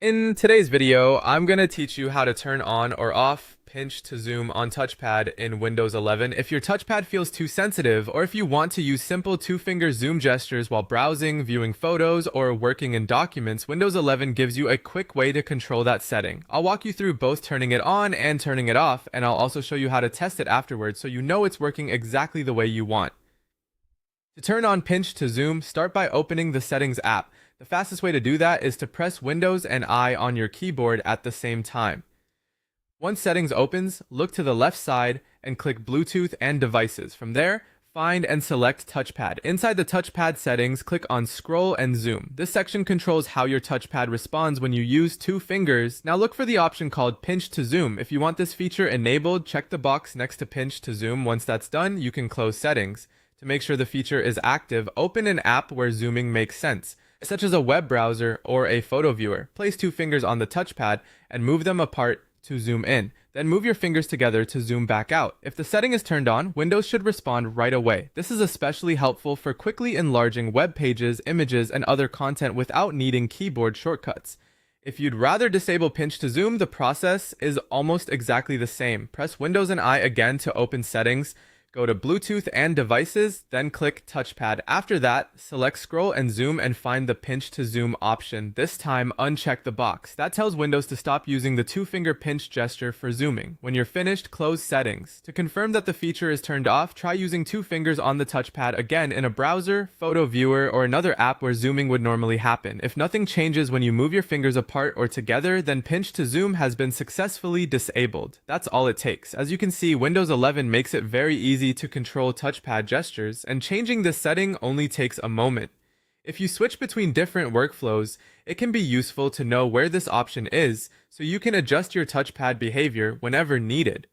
In today's video, I'm going to teach you how to turn on or off pinch to zoom on touchpad in Windows 11 if your touchpad feels too sensitive, or if you want to use simple two-finger zoom gestures while browsing, viewing photos, or working in documents. Windows 11 gives you a quick way to control that setting. I'll walk you through both turning it on and turning it off, and I'll also show you how to test it afterwards so you know it's working exactly the way you want. To turn on pinch to zoom, start by opening the Settings app. The fastest way to do that is to press Windows and I on your keyboard at the same time. Once Settings opens, look to the left side and click Bluetooth and Devices. From there, find and select Touchpad. Inside the Touchpad settings, click on Scroll and Zoom. This section controls how your touchpad responds when you use two fingers. Now look for the option called Pinch to Zoom. If you want this feature enabled, check the box next to Pinch to Zoom. Once that's done, you can close Settings. To make sure the feature is active, open an app where zooming makes sense, such as a web browser or a photo viewer. Place two fingers on the touchpad and move them apart to zoom in. Then move your fingers together to zoom back out. If the setting is turned on, Windows should respond right away. This is especially helpful for quickly enlarging web pages, images, and other content without needing keyboard shortcuts. If you'd rather disable pinch to zoom, the process is almost exactly the same. Press Windows and I again to open settings. Go to Bluetooth and Devices, then click Touchpad. After that, select Scroll and Zoom and find the Pinch to Zoom option. This time, uncheck the box. That tells Windows to stop using the two-finger pinch gesture for zooming. When you're finished, close Settings. To confirm that the feature is turned off, try using two fingers on the touchpad again in a browser, photo viewer, or another app where zooming would normally happen. If nothing changes when you move your fingers apart or together, then Pinch to Zoom has been successfully disabled. That's all it takes. As you can see, Windows 11 makes it very easy to control touchpad gestures, and changing this setting only takes a moment. If you switch between different workflows, it can be useful to know where this option is so you can adjust your touchpad behavior whenever needed.